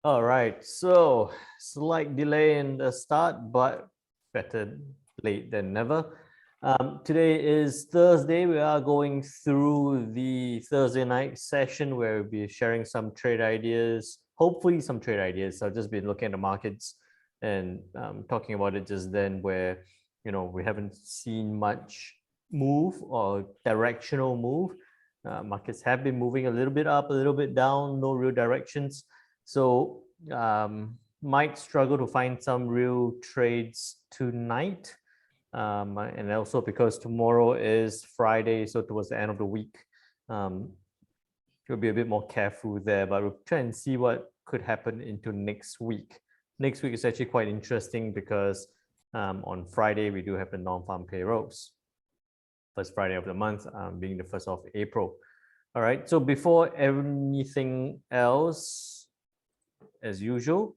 All right, so slight delay in the start, but better late than never. Today is Thursday. We are going through the Thursday night session where we'll be sharing some trade ideas, hopefully some trade ideas. I've just been looking at the markets and talking about it just then where, we haven't seen much move or directional move. Markets have been moving a little bit up, a little bit down, no real directions. So might struggle to find some real trades tonight. And also because tomorrow is Friday, so towards the end of the week, we'll be a bit more careful there, but we'll try and see what could happen into next week. Next week is actually quite interesting because on Friday, we do have the non-farm payrolls. First Friday of the month being the 1st of April. All right, so before anything else, as usual,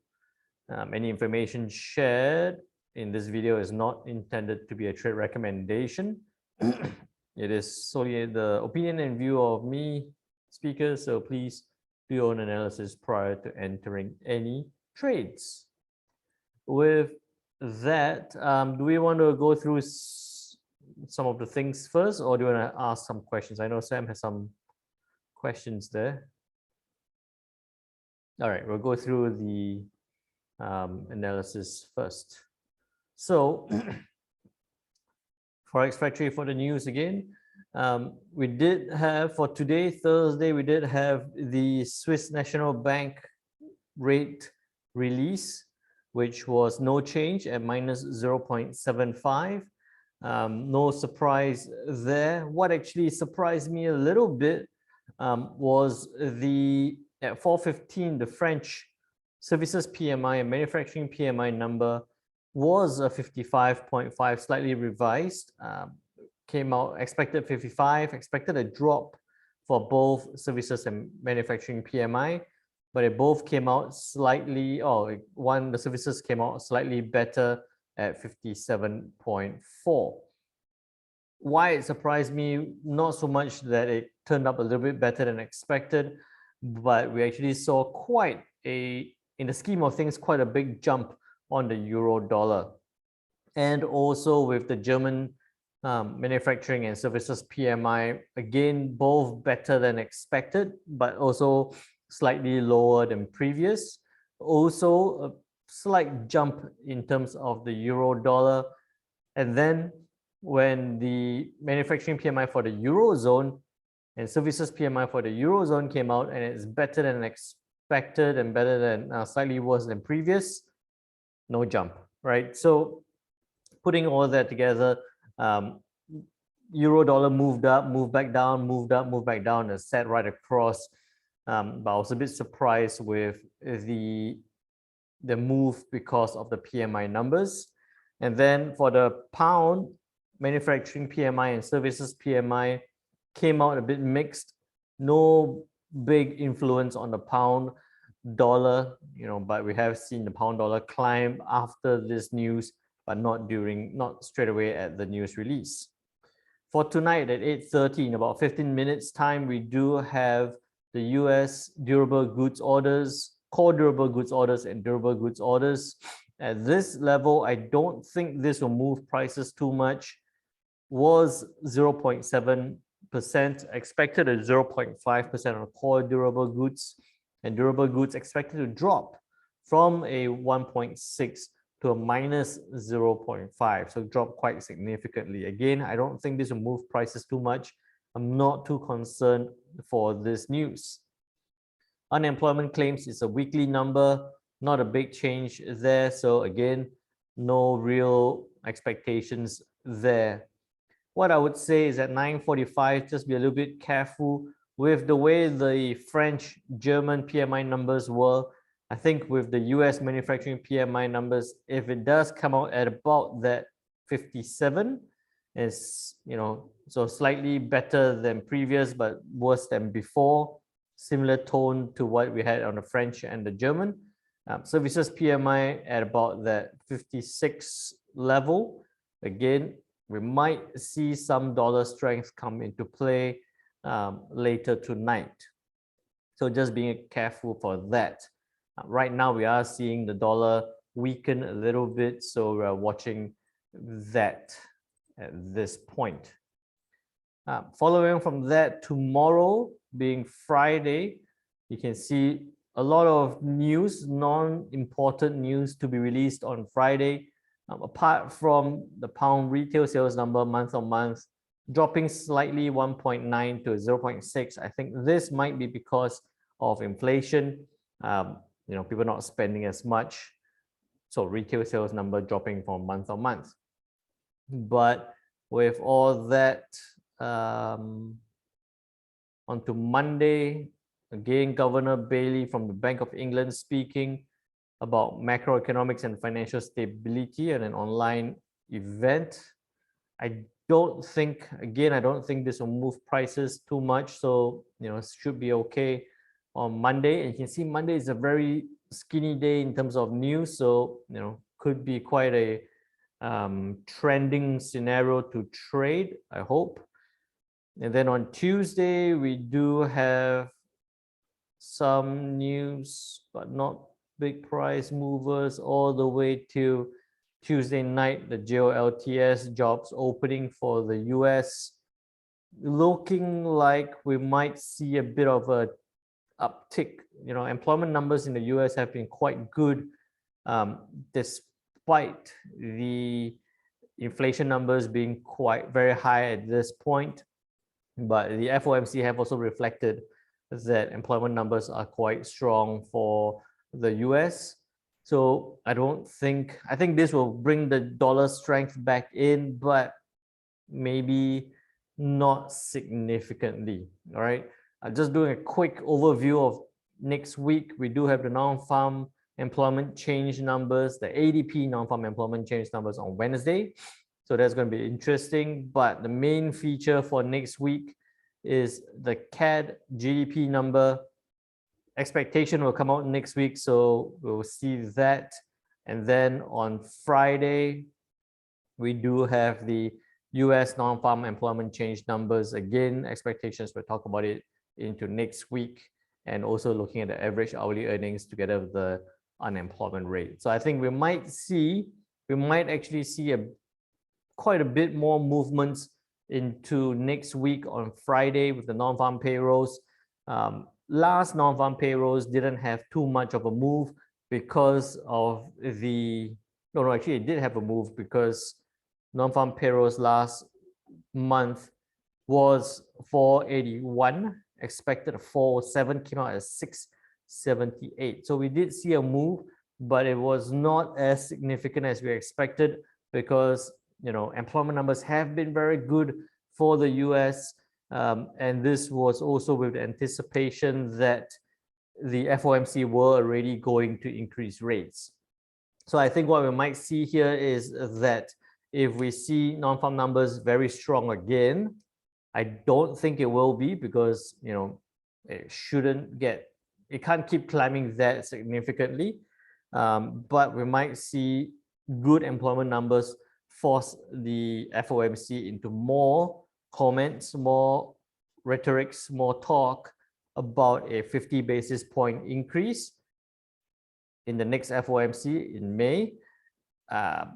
any information shared in this video is not intended to be a trade recommendation. It is solely the opinion and view of me, speaker, so please do your own analysis prior to entering any trades. With that, do we want to go through some of the things first, or do you want to ask some questions? I know Sam has some questions there. All right, we'll go through the analysis first. So, Forex Factory for the news again. We did have, for today, Thursday, we did have the Swiss National Bank rate release, which was no change at minus 0.75. No surprise there. What actually surprised me a little bit was at 4:15, the French services PMI and manufacturing PMI number was a 55.5, slightly revised. Came out, expected 55, expected a drop for both services and manufacturing PMI, but it both came out slightly, the services came out slightly better at 57.4. Why it surprised me, not so much that it turned up a little bit better than expected, but we actually saw quite in the scheme of things, quite a big jump on the euro dollar. And also with the German manufacturing and services PMI, again, both better than expected, but also slightly lower than previous. Also a slight jump in terms of the euro dollar. And then when the manufacturing PMI for the Eurozone and services PMI for the Eurozone came out and it's better than expected and better than slightly worse than previous, no jump, right? So putting all that together, euro dollar moved up, moved back down, moved up, moved back down, and sat right across. But I was a bit surprised with the move because of the PMI numbers. And then for the pound, manufacturing PMI and services PMI came out a bit mixed. No big influence on the pound dollar, but we have seen the pound dollar climb after this news, but not straight away at the news release. For tonight at 8:30, in about 15 minutes time, we do have the US durable goods orders, core durable goods orders and durable goods orders. At this level, I don't think this will move prices too much. Was 0.7%, expected at 0.5% on core durable goods, and durable goods expected to drop from a 1.6 to a minus 0.5, so drop quite significantly. Again, I don't think this will move prices too much. I'm not too concerned for this news. Unemployment claims is a weekly number, not a big change there. So again, no real expectations there. What I would say is at 9:45, just be a little bit careful with the way the French, German PMI numbers were. I think with the US manufacturing PMI numbers, if it does come out at about that 57, is, so slightly better than previous, but worse than before. Similar tone to what we had on the French and the German. Services PMI at about that 56 level. Again, we might see some dollar strength come into play later tonight. So just being careful for that. Right now, we are seeing the dollar weaken a little bit, so we're watching that at this point. Following from that, tomorrow being Friday, you can see a lot of news, non-important news to be released on Friday. Apart from the pound retail sales number month on month, dropping slightly 1.9 to 0.6. I think this might be because of inflation. People not spending as much. So retail sales number dropping from month on month. But with all that, onto Monday, again, Governor Bailey from the Bank of England speaking about macroeconomics and financial stability at an online event. I don't think this will move prices too much. So, it should be okay on Monday. And you can see Monday is a very skinny day in terms of news. So, could be quite a trending scenario to trade, I hope. And then on Tuesday, we do have some news, but not big price movers all the way to Tuesday night, the JOLTS jobs opening for the US, looking like we might see a bit of a uptick. Employment numbers in the US have been quite good, despite the inflation numbers being quite very high at this point. But the FOMC have also reflected that employment numbers are quite strong for the US. So I think this will bring the dollar strength back in, but maybe not significantly. All right. Just doing a quick overview of next week. We do have the non-farm employment change numbers, the ADP non-farm employment change numbers on Wednesday. So that's going to be interesting. But the main feature for next week is the CAD GDP number. Expectation will come out next week, so we'll see that. And then on Friday, we do have the US non-farm employment change numbers. Again, expectations, we'll talk about it into next week, and also looking at the average hourly earnings together with the unemployment rate. So I think we might actually see quite a bit more movements into next week on Friday with the non-farm payrolls. Last non-farm payrolls didn't have too much of a move because of actually it did have a move because non-farm payrolls last month was 481, expected a 407, came out as 678. So we did see a move, but it was not as significant as we expected because employment numbers have been very good for the US. And this was also with the anticipation that the FOMC were already going to increase rates. So I think what we might see here is that if we see non-farm numbers very strong again, I don't think it will be because it can't keep climbing that significantly. But we might see good employment numbers force the FOMC into more comments, more rhetorics, more talk about a 50 basis point increase in the next FOMC in May. The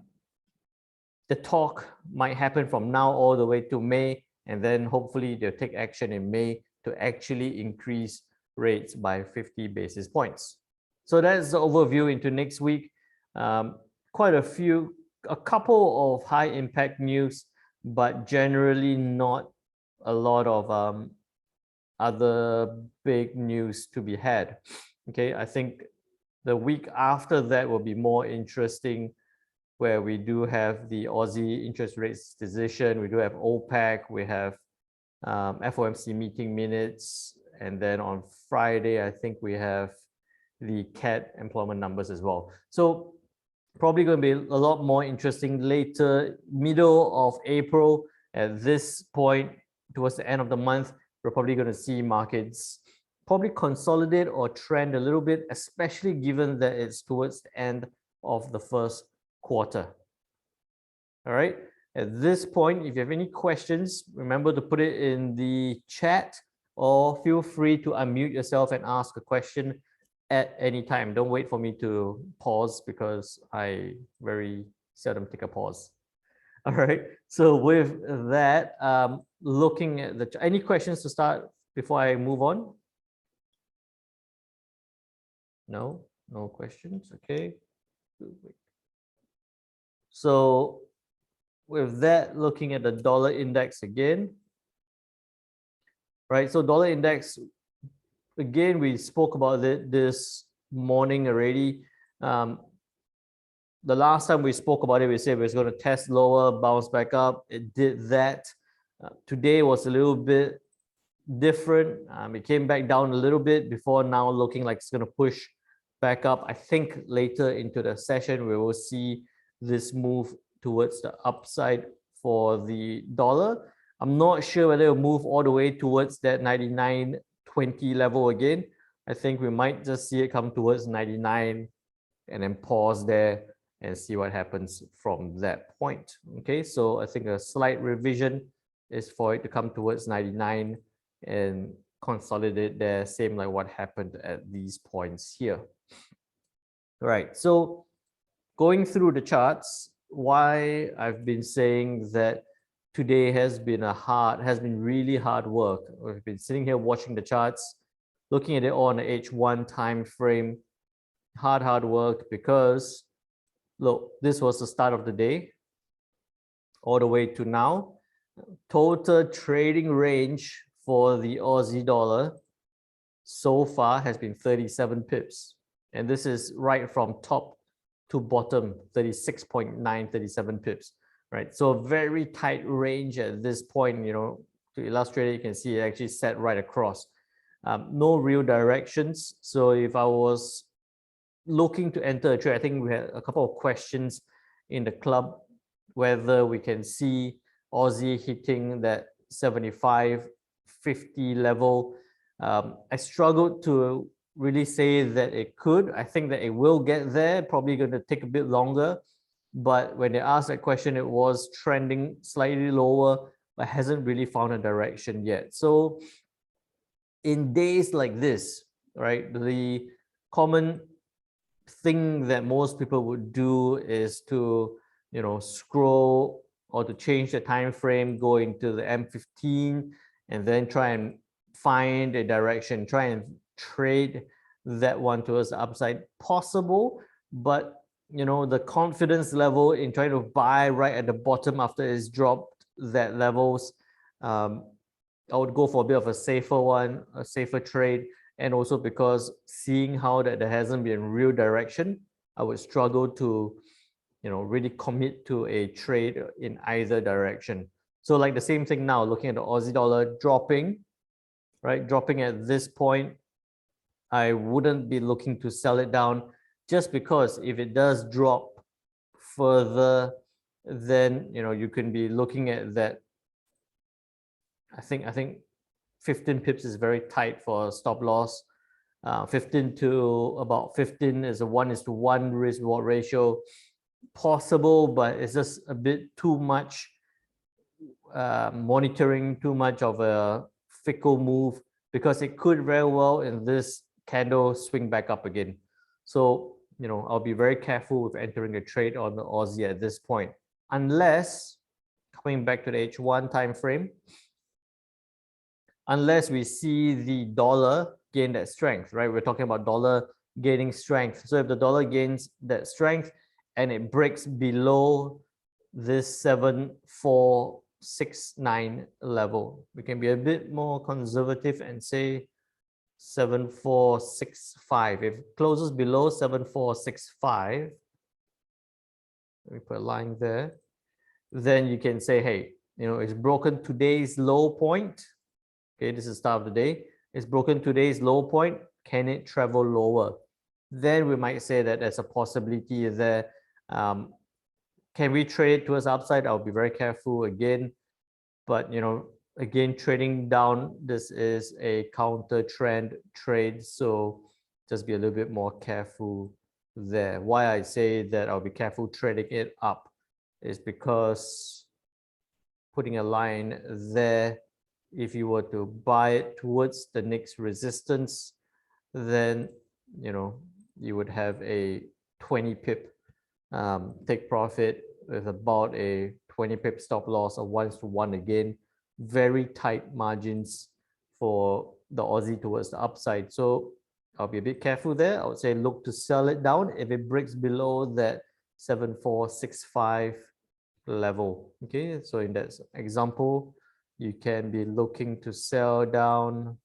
talk might happen from now all the way to May, and then hopefully they'll take action in May to actually increase rates by 50 basis points. So that's the overview into next week. A couple of high impact news, but generally not a lot of other big news to be had. Okay, I think the week after that will be more interesting, where we do have the Aussie interest rates decision, we do have OPEC, we have FOMC meeting minutes, and then on Friday, I think we have the CAD employment numbers as well. So probably going to be a lot more interesting later, middle of April. At this point, towards the end of the month, we're probably going to see markets probably consolidate or trend a little bit, especially given that it's towards the end of the first quarter. All right. At this point, if you have any questions, remember to put it in the chat or feel free to unmute yourself and ask a question at any time. Don't wait for me to pause because I very seldom take a pause. All right. So with that, looking at any questions to start before I move on? No, no questions. Okay. So with that, looking at the dollar index again, right? So dollar index, again, we spoke about it this morning already. The last time we spoke about it, we said we was going to test lower, bounce back up. It did that. Today was a little bit different. It came back down a little bit before now looking like it's going to push back up. I think later into the session, we will see this move towards the upside for the dollar. I'm not sure whether it'll move all the way towards that 99.20 level again. I think we might just see it come towards 99 and then pause there and see what happens from that point. Okay, so I think a slight revision is for it to come towards 99 and consolidate there, same like what happened at these points here. All right, so going through the charts, why I've been saying that today has been really hard work. We've been sitting here watching the charts, looking at it on an H1 time frame, hard work, because look, this was the start of the day all the way to now. Total trading range for the Aussie dollar so far has been 37 pips. And this is right from top to bottom, 36.9, 37 pips, right? So a very tight range at this point, you know, to illustrate it, you can see it actually set right across. No real directions. So if I was looking to enter a trade, I think we had a couple of questions in the club whether we can see Aussie hitting that 75.50 level. I struggled to really say that it could. I think that it will get there, probably going to take a bit longer. But when they asked that question, it was trending slightly lower, but hasn't really found a direction yet. So in days like this, right, the common thing that most people would do is to, you know, scroll or to change the time frame, go into the M15 and then try and find a direction, try and trade that one towards the upside. Possible, but you know, the confidence level in trying to buy right at the bottom after it's dropped that levels, I would go for a bit of a safer one, a safer trade. And also because seeing how that there hasn't been real direction, I would struggle to, you know, really commit to a trade in either direction. So like the same thing now, looking at the Aussie dollar dropping, right? Dropping at this point, I wouldn't be looking to sell it down, just because if it does drop further, then, you know, you can be looking at that. I think 15 pips is very tight for a stop loss. 15 to about 15 is a 1:1 risk reward ratio. Possible, but it's just a bit too much monitoring, too much of a fickle move, because it could very well in this candle swing back up again. So, you know, I'll be very careful with entering a trade on the Aussie at this point, unless, coming back to the H1 time frame, unless we see the dollar gain that strength, right? We're talking about dollar gaining strength. So if the dollar gains that strength and it breaks below this 7469 level, we can be a bit more conservative and say 7465. If it closes below 7465, let me put a line there, then you can say, hey, you know, it's broken today's low point. Okay, this is the start of the day. It's broken today's low point. Can it travel lower? Then we might say that there's a possibility there. Can we trade towards upside? I'll be very careful again. But, you know, again, trading down, this is a counter trend trade. So just be a little bit more careful there. Why I say that I'll be careful trading it up is because putting a line there, if you were to buy it towards the next resistance, then you would have a 20 pip take profit with about a 20 pip stop loss of 1:1 again. Very tight margins for the Aussie towards the upside. So I'll be a bit careful there. I would say look to sell it down if it breaks below that 7465 level. Okay, so in that example, you can be looking to sell down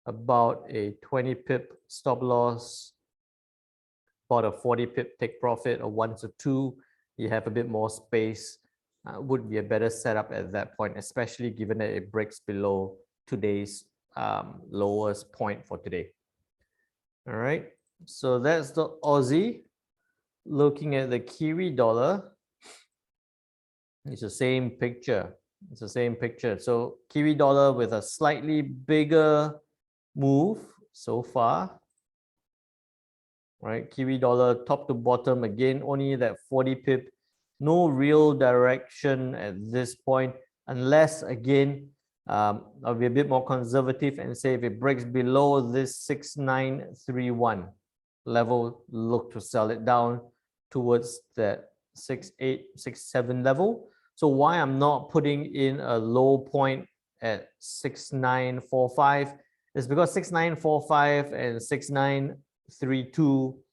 about a 20 pip stop loss, about a 40 pip take profit, or 1 to 2. You have a bit more space. Would be a better setup at that point, especially given that it breaks below today's lowest point for today. All right, so that's the Aussie. Looking at the Kiwi dollar, it's the same picture. It's the same picture. So Kiwi dollar with a slightly bigger move so far. Right, Kiwi dollar top to bottom again, only that 40 pip. No real direction at this point, unless again I'll be a bit more conservative and say if it breaks below this 6931 level, look to sell it down towards that 6867 level. So why I'm not putting in a low point at 6945 is because 6945 and 6932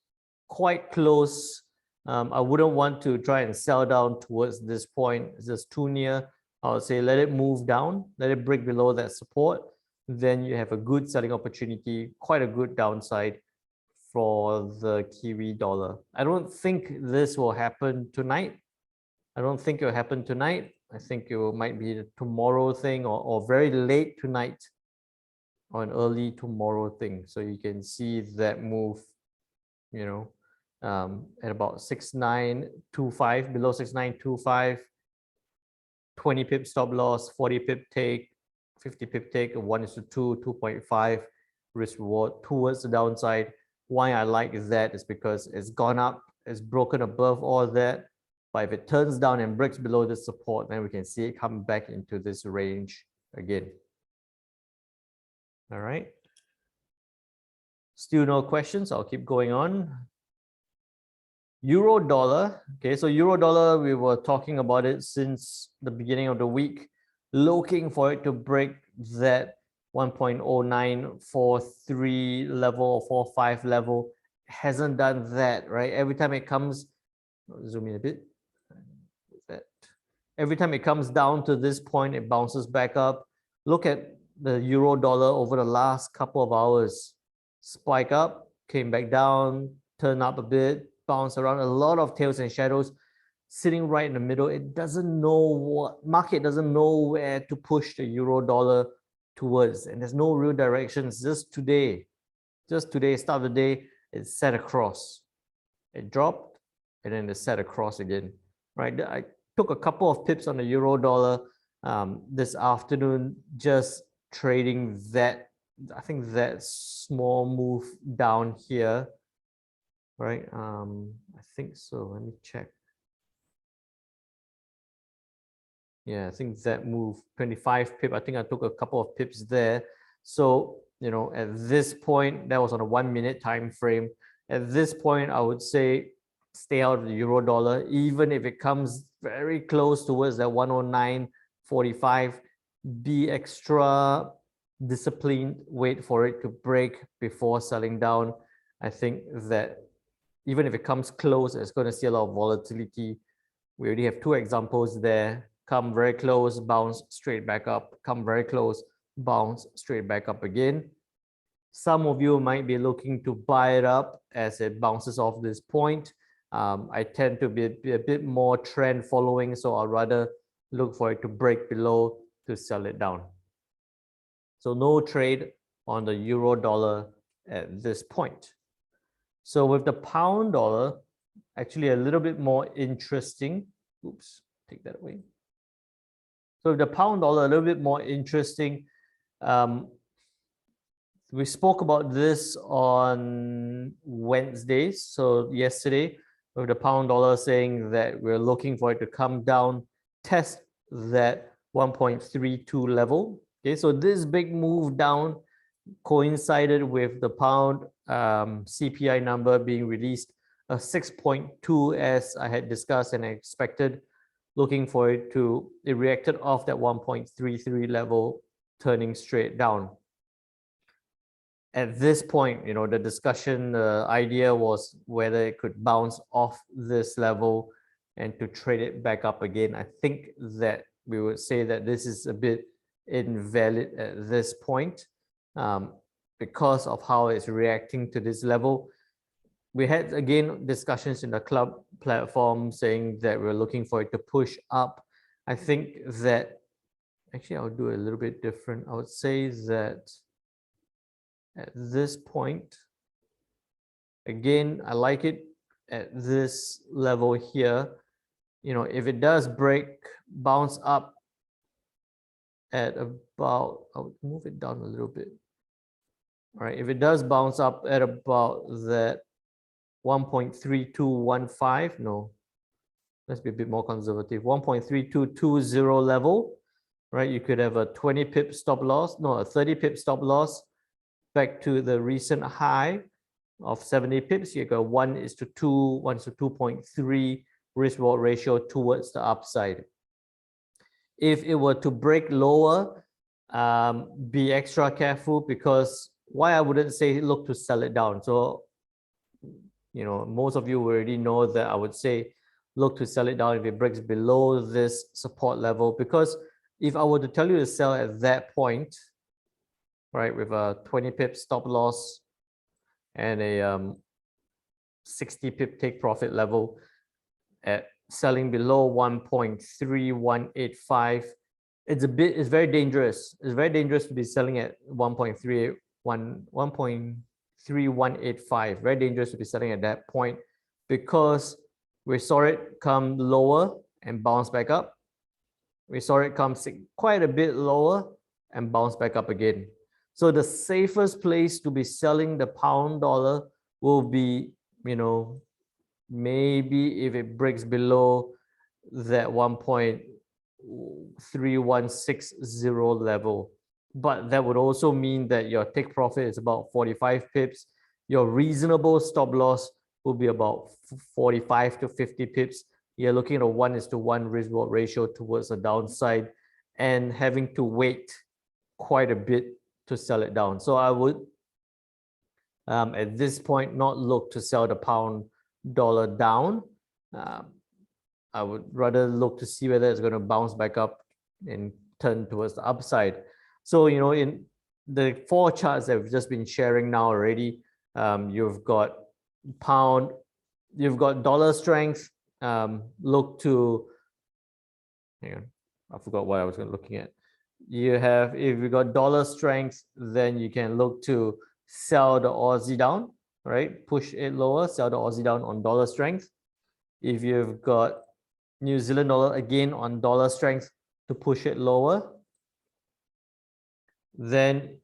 quite close. I wouldn't want to try and sell down towards this point. It's just too near. I would say let it move down, let it break below that support. Then you have a good selling opportunity, quite a good downside for the Kiwi dollar. I don't think this will happen tonight. I don't think it will happen tonight. I think it might be a tomorrow thing, or very late tonight or an early tomorrow thing. So you can see that move, at about 6925, below 6925, 20 pip stop loss, 40 pip take, 50 pip take, 1:2, 2.5 risk reward towards the downside. Why I like that is because it's gone up, it's broken above all that. But if it turns down and breaks below the support, then we can see it come back into this range again. All right. Still no questions. I'll keep going on. Euro dollar. Okay, so euro dollar, we were talking about it since the beginning of the week, looking for it to break that 1.0943 level or 45 level. Hasn't done that, right? Every time it comes, zoom in a bit. Every time it comes down to this point, it bounces back up. Look at the euro dollar over the last couple of hours. Spike up, came back down, turn up a bit, bounce around, a lot of tails and shadows sitting right in the middle. It doesn't know what market doesn't know where to push the euro dollar towards, and there's no real directions. Just today, start of the day, it set across. It dropped and then it set across again. Right? I took a couple of pips on the euro dollar this afternoon, just trading that, I think that small move down here, right? I think so. Let me check. Yeah, I think that move 25 pip. I think I took a couple of pips there. So, at this point, that was on a 1 minute time frame. At this point, I would say stay out of the euro dollar, even if it comes very close towards that 109.45. Be extra disciplined, wait for it to break before selling down. I think that even if it comes close, it's going to see a lot of volatility. We already have two examples there. Come very close, bounce straight back up. Come very close, bounce straight back up again. Some of you might be looking to buy it up as it bounces off this point. I tend to be a bit more trend following, so I'll rather look for it to break below to sell it down. So no trade on the euro dollar at this point. So with the pound dollar, actually a little bit more interesting. Oops, take that away. So with the pound dollar, a little bit more interesting. We spoke about this on Wednesday. So yesterday, with the pound dollar saying that we're looking for it to come down, test that 1.32 level. Okay, so this big move down coincided with the pound CPI number being released, a 6.2 as I had discussed and I expected, looking for it to, it reacted off that 1.33 level, turning straight down. At this point, the discussion, the idea was whether it could bounce off this level and to trade it back up again. I think that we would say that this is a bit invalid at this point because of how it's reacting to this level. We had again discussions in the club platform saying that we're looking for it to push up. I think that actually I'll do a little bit different. I would say that at this point, again, I like it at this level here. If it does break, bounce up at about, I'll move it down a little bit. All right, if it does bounce up at about that 1.3215, no, let's be a bit more conservative, 1.3220 level, right? You could have a 20 pip stop loss, no, a 30 pip stop loss back to the recent high of 70 pips. You got 1:2, 1:2.3 risk reward ratio towards the upside. If it were to break lower, be extra careful, because why I wouldn't say look to sell it down. So, most of you already know that I would say look to sell it down if it breaks below this support level, because if I were to tell you to sell at that point, right, with a 20 pip stop loss and a 60 pip take profit level at selling below 1.3185, it's very dangerous. It's very dangerous to be selling at 1.3185. Very dangerous to be selling at that point, because we saw it come lower and bounce back up. We saw it come quite a bit lower and bounce back up again. So the safest place to be selling the pound dollar will be, maybe if it breaks below that 1.3160 level. But that would also mean that your take profit is about 45 pips. Your reasonable stop loss will be about 45 to 50 pips. You're looking at a 1:1 risk reward ratio towards the downside and having to wait quite a bit to sell it down. So I would, at this point, not look to sell the pound dollar down. I would rather look to see whether it's going to bounce back up and turn towards the upside. So, in the 4 charts that we've just been sharing now already, you've got pound, you've got dollar strength. Look to, hang on, I forgot what I was looking at. If you got dollar strength, then you can look to sell the Aussie down, right? Push it lower, sell the Aussie down on dollar strength. If you've got New Zealand dollar, again on dollar strength, to push it lower. Then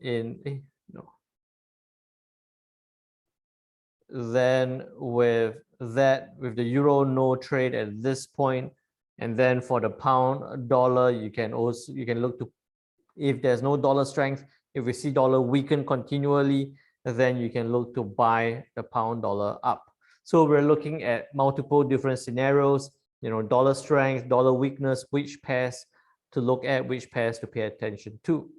then with the euro, no trade at this point. And then for the pound dollar, you can look to, if there's no dollar strength, if we see dollar weaken continually, then you can look to buy the pound dollar up. So we're looking at multiple different scenarios, dollar strength, dollar weakness, which pairs to look at, which pairs to pay attention to.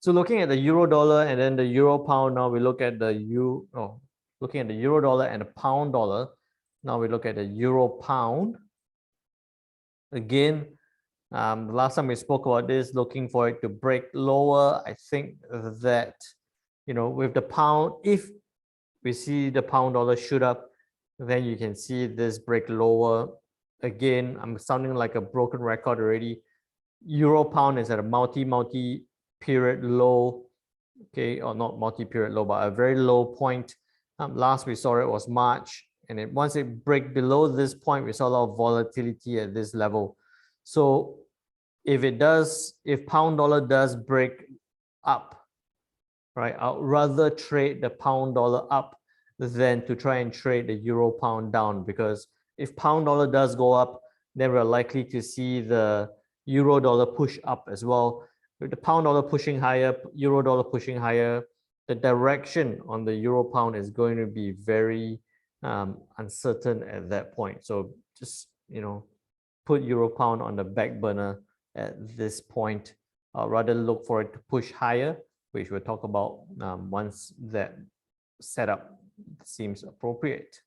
So looking at the euro dollar and then the euro pound, now we look at the looking at the euro dollar and the pound dollar. Now we look at the euro pound. Again, the last time we spoke about this, looking for it to break lower. I think that, with the pound, if we see the pound dollar shoot up, then you can see this break lower. Again, I'm sounding like a broken record already. Euro pound is at a multi-period low, okay, or not multi-period low, but a very low point. Last we saw it was March, and once it break below this point, we saw a lot of volatility at this level. So if pound dollar does break up, right, I'd rather trade the pound dollar up than to try and trade the euro pound down, because if pound dollar does go up, then we're likely to see the euro dollar push up as well. With the pound dollar pushing higher, euro dollar pushing higher, the direction on the euro pound is going to be very uncertain at that point. So just, put euro pound on the back burner at this point. I'll rather look for it to push higher, which we'll talk about once that setup seems appropriate.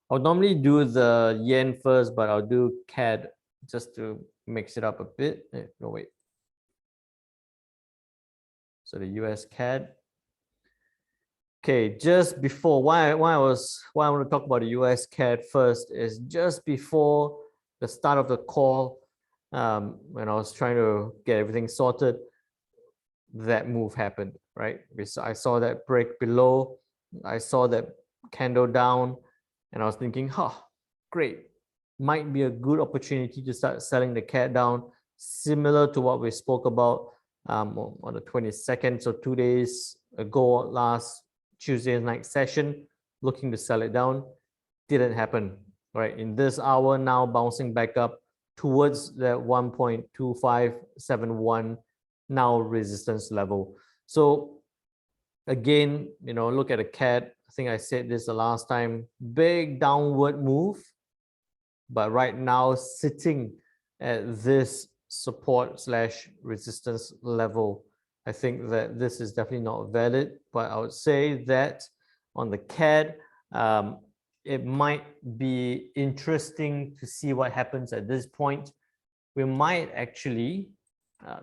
I'll normally do the yen first, but I'll do CAD just to mix it up a bit. No, wait. So the US CAD. Okay, just before, why I want to talk about the US CAD first is just before the start of the call, when I was trying to get everything sorted, that move happened, right? I saw that break below, I saw that candle down, and I was thinking, great, might be a good opportunity to start selling the CAD down, similar to what we spoke about on the 22nd, so 2 days ago, last Tuesday night session, looking to sell it down. Didn't happen, right? In this hour now, bouncing back up towards that 1.2571 now resistance level. So again, look at a CAD. I think I said this the last time, big downward move, but right now sitting at this support / resistance level. I think that this is definitely not valid, but I would say that on the CAD, it might be interesting to see what happens at this point. We might actually,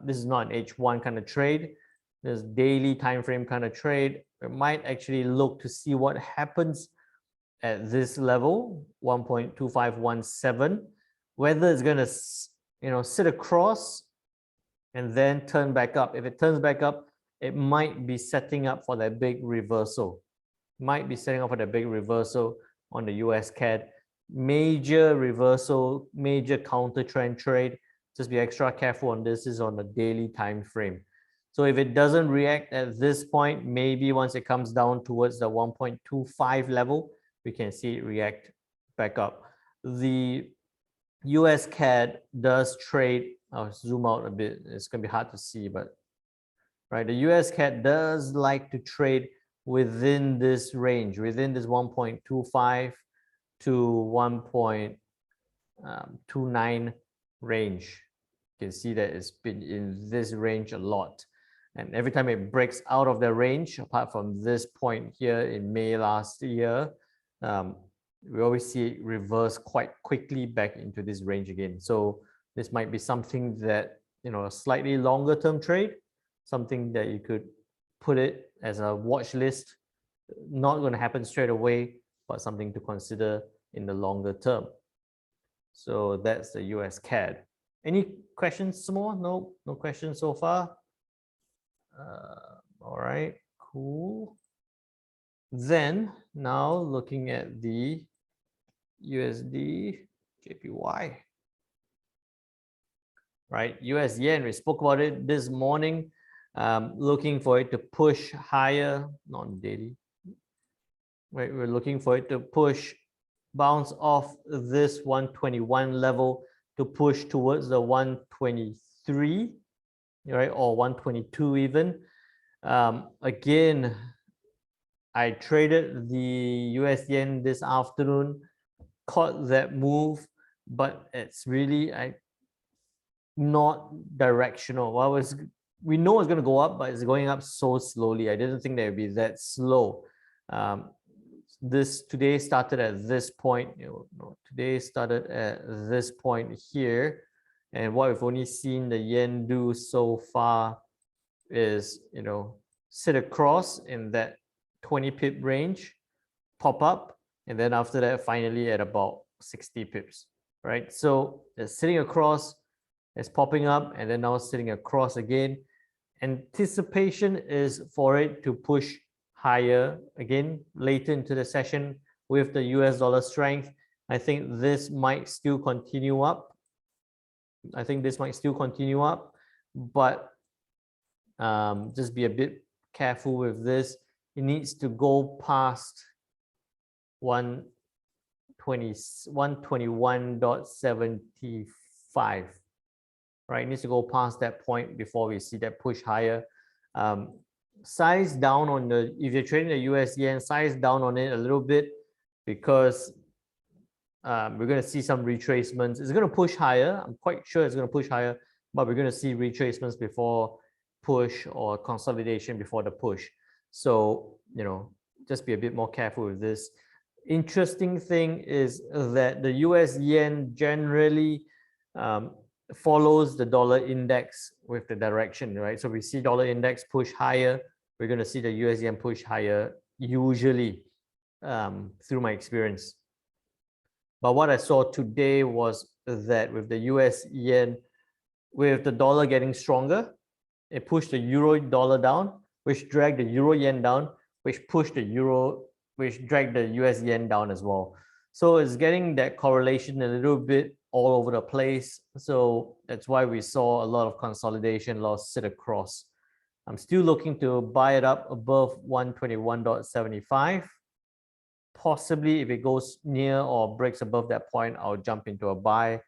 this is not an H1 kind of trade, this daily time frame kind of trade. We might actually look to see what happens at this level, 1.2517, whether it's going to, sit across and then turn back up. If it turns back up, it might be setting up for that big reversal. Might be setting up for that big reversal on the US CAD. Major reversal, major counter trend trade. Just be extra careful on this. This is on the daily time frame. So if it doesn't react at this point, maybe once it comes down towards the 1.25 level, we can see it react back up. The US CAD does trade. I'll zoom out a bit. It's going to be hard to see, but right, the US CAD does like to trade within this range, within this 1.25 to 1.29 range. You can see that it's been in this range a lot. And every time it breaks out of the range, apart from this point here in May last year, we always see it reverse quite quickly back into this range again. So this might be something that, a slightly longer term trade, something that you could put it as a watch list. Not going to happen straight away, but something to consider in the longer term. So that's the US CAD. Any questions more? No questions so far. All right, cool. Then now looking at the USD JPY. Right, US yen, we spoke about it this morning, looking for it to push higher, not daily, right? We're looking for it to push, bounce off this 121 level to push towards the 123, right, or 122 even. Again, I traded the US yen this afternoon, caught that move, but it's really not directional. We know it's going to go up, but it's going up so slowly. I didn't think that would be that slow. This today started at this point. Today started at this point here, and what we've only seen the yen do so far is sit across in that 20 pip range, pop up, and then after that finally at about 60 pips, right? So it's sitting across, it's popping up, and then now sitting across again. Anticipation is for it to push higher again later into the session with the US dollar strength. I think this might still continue up. But just be a bit careful with this. It needs to go past 121.75, right? It needs to go past that point before we see that push higher. size down on the, if you're trading the US yen, size down on it a little bit, because we're going to see some retracements. It's going to push higher. I'm quite sure it's going to push higher, but we're going to see retracements before push, or consolidation before the push. So, just be a bit more careful with this. Interesting thing is that the US yen generally follows the dollar index with the direction, right? So we see dollar index push higher, we're going to see the US yen push higher, usually, through my experience. But what I saw today was that with the US yen, with the dollar getting stronger, it pushed the euro dollar down, which dragged the euro yen down, which dragged the US yen down as well. So it's getting that correlation a little bit all over the place. So that's why we saw a lot of consolidation, a lot of sit across. I'm still looking to buy it up above 121.75. Possibly if it goes near or breaks above that point, I'll jump into a buy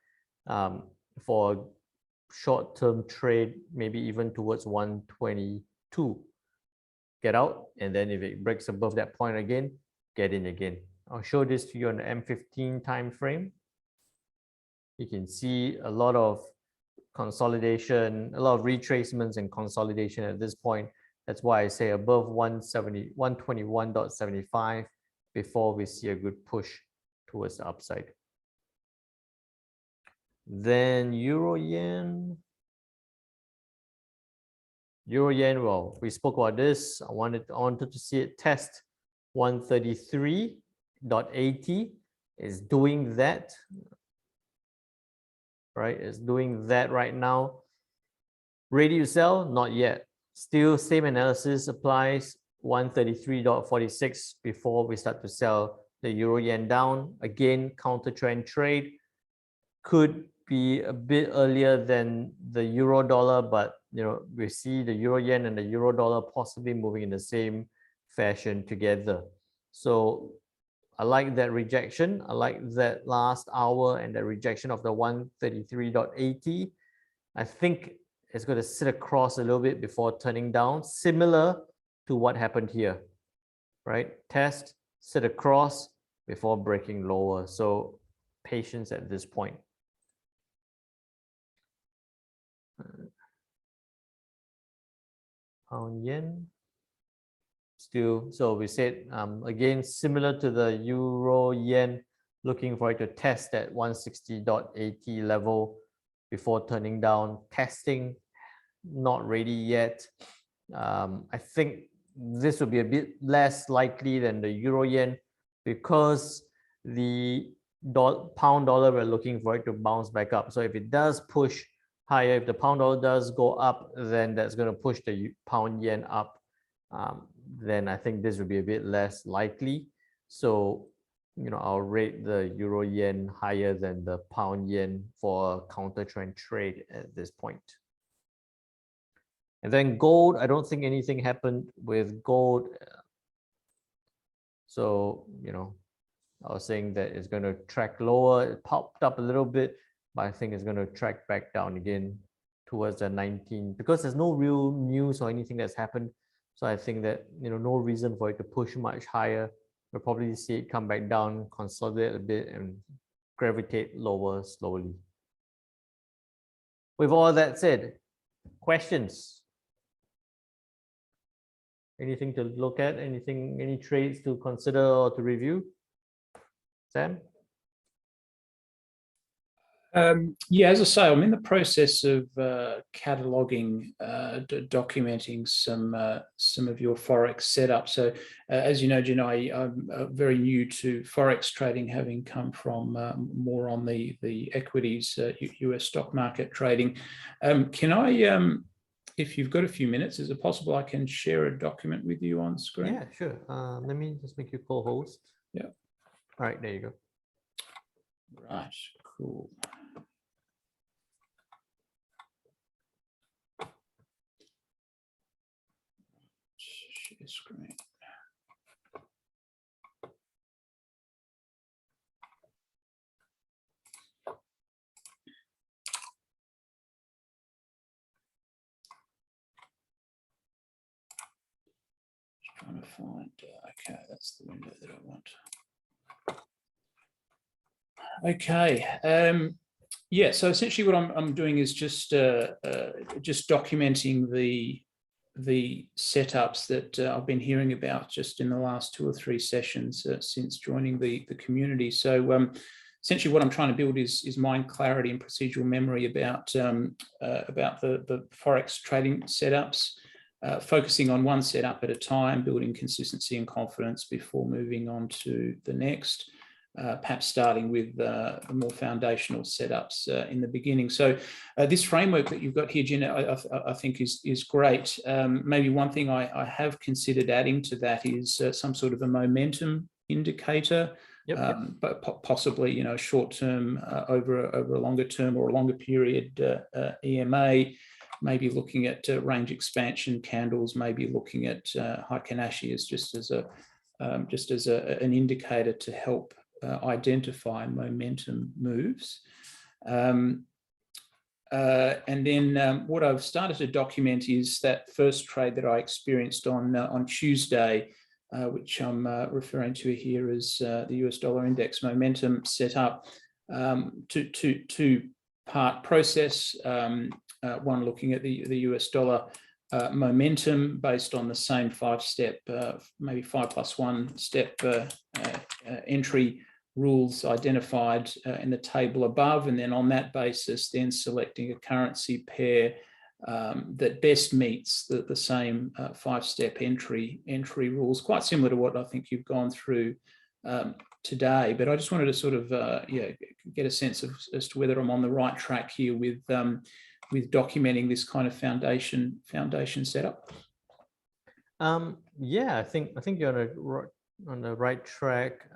for a short-term trade, maybe even towards 122. Get out, and then if it breaks above that point again, get in again. I'll show this to you on the M15 time frame. You can see a lot of consolidation, a lot of retracements and consolidation at this point. That's why I say above 121.75 before we see a good push towards the upside. Then Euro yen. Euro yen, well, we spoke about this. I wanted to see it test 133.80. Is doing that, right? It's doing that right now. Ready to sell? Not yet. Still, same analysis applies. 133.46 before we start to sell the euro yen down. Again, counter trend trade. Could be a bit earlier than the euro dollar, but we see the euro yen and the euro dollar possibly moving in the same fashion together. So I like that rejection. I like that last hour and the rejection of the 133.80. I think it's going to sit across a little bit before turning down, similar to what happened here, right? Test, sit across before breaking lower. So patience at this point. Pound yen. Still, so we said again, similar to the euro yen, looking for it to test at 160.80 level before turning down. Testing, not ready yet. I think this will be a bit less likely than the euro yen, because the pound dollar, we're looking for it to bounce back up. So if it does push higher, if the pound dollar does go up, then that's going to push the pound yen up. Then I think this would be a bit less likely. So, I'll rate the euro yen higher than the pound yen for a counter trend trade at this point. And then gold, I don't think anything happened with gold. So, I was saying that it's going to track lower. It popped up a little bit, but I think it's going to track back down again towards the 19, because there's no real news or anything that's happened. So I think that, no reason for it to push much higher. We'll probably see it come back down, consolidate a bit, and gravitate lower slowly. With all that said, questions? Anything to look at? Any trades to consider or to review? Sam? Yeah, as I say, I'm in the process of cataloging, documenting some of your Forex setup. So as you know, Janai, I'm very new to Forex trading, having come from more on the equities, US stock market trading. Can I, if you've got a few minutes, is it possible I can share a document with you on screen? Yeah, sure. Let me just make you co-host. Yeah. All right, there you go. Right, cool. Share screen. trying to find, okay, that's the window that I want. Okay, yeah, so essentially what I'm doing is just documenting the setups that I've been hearing about just in the last 2 or 3 sessions since joining the community. So essentially what I'm trying to build is mind clarity and procedural memory about the Forex trading setups, focusing on one setup at a time, building consistency and confidence before moving on to the next. Perhaps starting with the more foundational setups in the beginning. So this framework that you've got here, Jen, I think is great. Maybe one thing I have considered adding to that is some sort of a momentum indicator, but possibly, you know, short-term over a longer term or a longer period EMA, maybe looking at range expansion candles, maybe looking at Heikin-Ashi as just as an indicator to help identify momentum moves. And then what I've started to document is that first trade that I experienced on Tuesday, which I'm referring to here as the US dollar index momentum setup, two-part process. One looking at the US dollar momentum based on the same 5-step, maybe 5+1 step entry rules identified in the table above, and then on that basis then selecting a currency pair that best meets the same 5-step entry rules, quite similar to what I think you've gone through today. But I just wanted to sort of get a sense of as to whether I'm on the right track here with documenting this kind of foundation setup. Yeah, I think you're on the right track.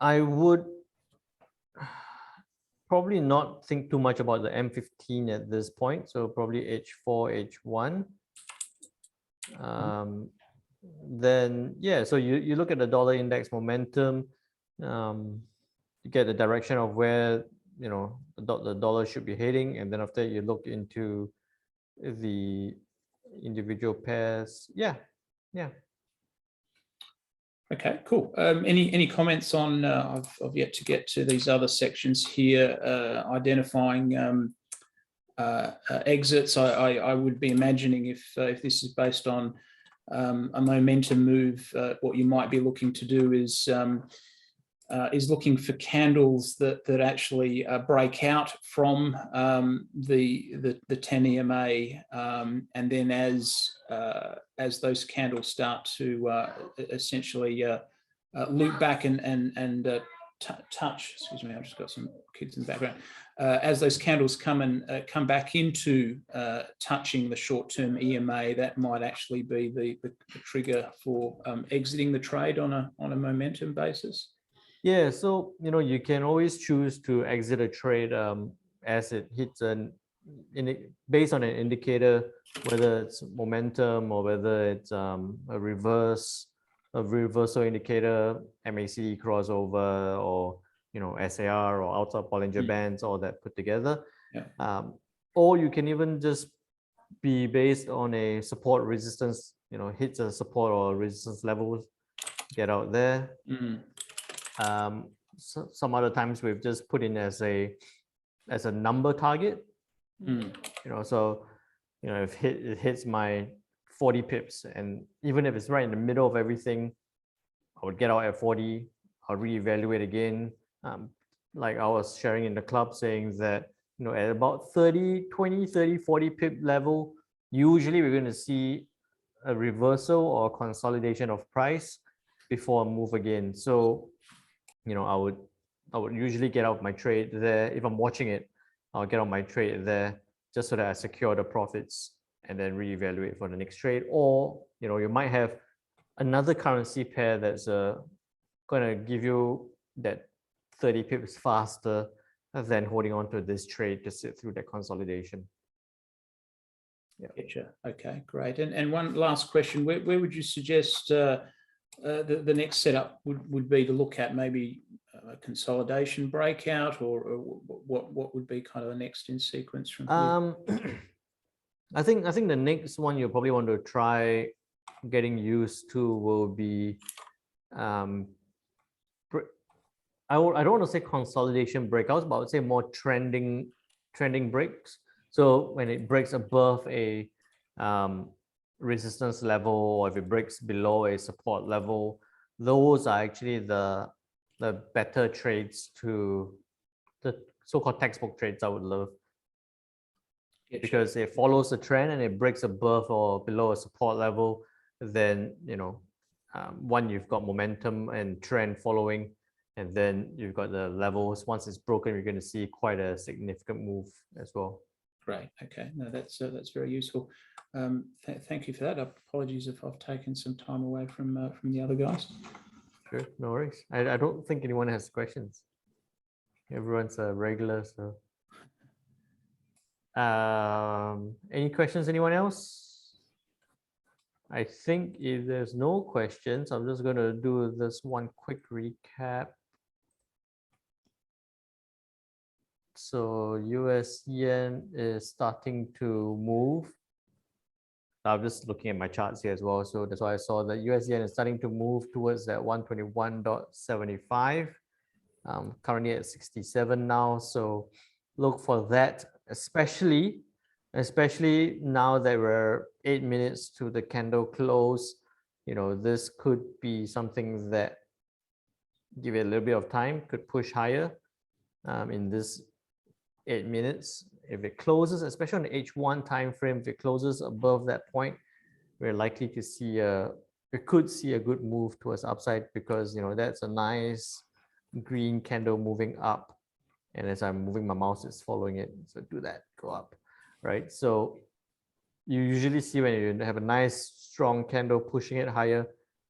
I would probably not think too much about the M15 at this point. So probably H4, H1. Then yeah, so you look at the dollar index momentum, you get the direction of where, you know, the dollar should be heading, and then after you look into the individual pairs. Yeah. Okay, cool. Any comments on? I've yet to get to these other sections here. Identifying exits. I would be imagining if this is based on a momentum move, what you might be looking to do is looking for candles that actually break out from the 10 EMA, and then as those candles start to essentially loop back and touch. Excuse me, I've just got some kids in the background. As those candles come back into touching the short-term EMA, that might actually be the trigger for exiting the trade on a momentum basis. Yeah, so you know, you can always choose to exit a trade as it hits based on an indicator, whether it's momentum or whether it's a reversal indicator, MACD crossover, or you know, SAR or outside Bollinger Bands, all that put together. Yeah. Or you can even just be based on a support resistance, you know, hits a support or resistance levels, get out there. So some other times we've just put in as a number target. You know, so you know, if it hits my 40 pips, and even if it's right in the middle of everything, I would get out at 40. I'll reevaluate again. Like I was sharing in the club, saying that, you know, at about 30, 20, 30, 40 pip level, usually we're going to see a reversal or consolidation of price before a move again. So, you know, I would usually get out my trade there. If I'm watching it, I'll get out my trade there just so that I secure the profits and then reevaluate for the next trade. Or, you know, you might have another currency pair that's going to give you that 30 pips faster than holding on to this trade to sit through that consolidation. Yeah. Gotcha. Okay, great. And one last question: where would you suggest the next setup would be to look at? Maybe a consolidation breakout, or what would be kind of the next in sequence from here? I think the next one you probably want to try getting used to will be, I don't want to say consolidation breakouts, but I would say more trending breaks. So when it breaks above a resistance level, or if it breaks below a support level, those are actually the better trades, to the so-called textbook trades I would love, because it follows the trend and it breaks above or below a support level. Then one, you've got momentum and trend following, and then you've got the levels. Once it's broken, you're going to see quite a significant move as well. Great. Okay. No, that's very useful. Thank you for that. Apologies if I've taken some time away from the other guys. Sure, no worries. I don't think anyone has questions. Everyone's a regular, so. Any questions, anyone else? I think if there's no questions, I'm just going to do this one quick recap. So US yen is starting to move. I'm just looking at my charts here as well. So that's why I saw that US yen is starting to move towards that 121.75. Currently at 67 now. So look for that, especially now that we're 8 minutes to the candle close. This could be something that, give it a little bit of time, could push higher in this 8 minutes. If it closes, especially on the H1 time frame, if it closes above that point, we're likely to see we could see a good move towards upside, because that's a nice green candle moving up, and as I'm moving my mouse, it's following it. So do that, go up, right? So you usually see when you have a nice strong candle pushing it higher,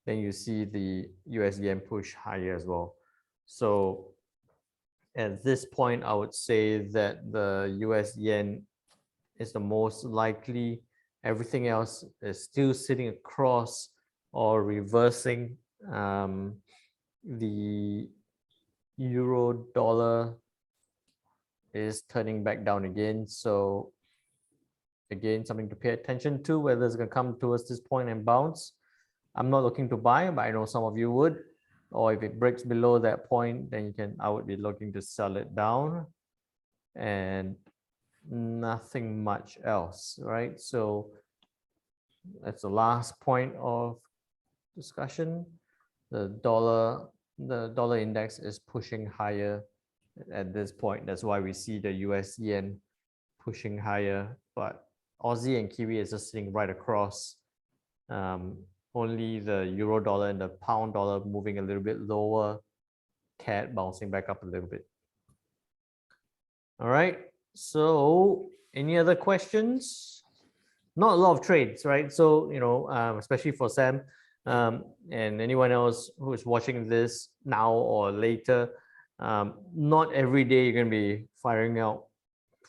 then you see the US yen push higher as well. So at this point, I would say that the US yen is the most likely. Everything else is still sitting across or reversing. The euro dollar is turning back down again. So again, something to pay attention to, whether it's going to come towards this point and bounce. I'm not looking to buy, but I know some of you would. Or if it breaks below that point, then I would be looking to sell it down, and nothing much else, right? So that's the last point of discussion. The dollar index is pushing higher at this point. That's why we see the US yen pushing higher, but Aussie and Kiwi is just sitting right across. Only the euro dollar and the pound dollar moving a little bit lower, CAD bouncing back up a little bit. All right, so any other questions? Not a lot of trades, right? So especially for Sam and anyone else who is watching this now or later, not every day you're going to be firing out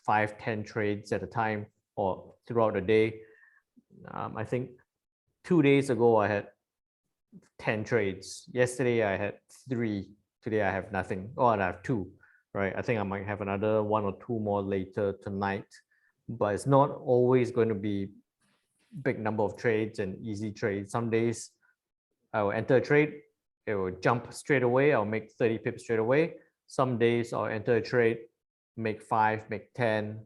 5-10 trades at a time or throughout the day. I think 2 days ago I had 10 trades. Yesterday I had 3. Today I have nothing. Oh, and I have 2, right? I think I might have another 1 or 2 more later tonight, but it's not always going to be big number of trades and easy trades. Some days I will enter a trade, it will jump straight away. I'll make 30 pips straight away. Some days I'll enter a trade, make 5, make 10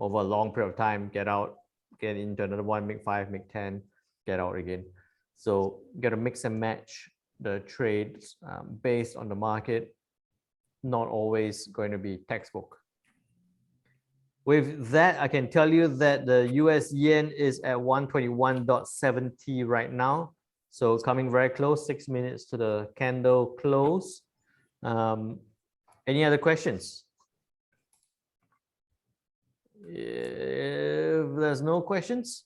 over a long period of time, get out, get into another one, make 5, make 10, get out again. So you got to mix and match the trades based on the market. Not always going to be textbook. With that, I can tell you that the US yen is at 121.70 right now. So coming very close, 6 minutes to the candle close. Any other questions? If there's no questions,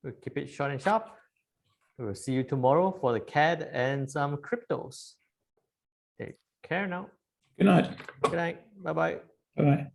we'll keep it short and sharp. We'll see you tomorrow for the CAD and some cryptos. Take care now. Good night. Good night. Bye-bye. Bye-bye.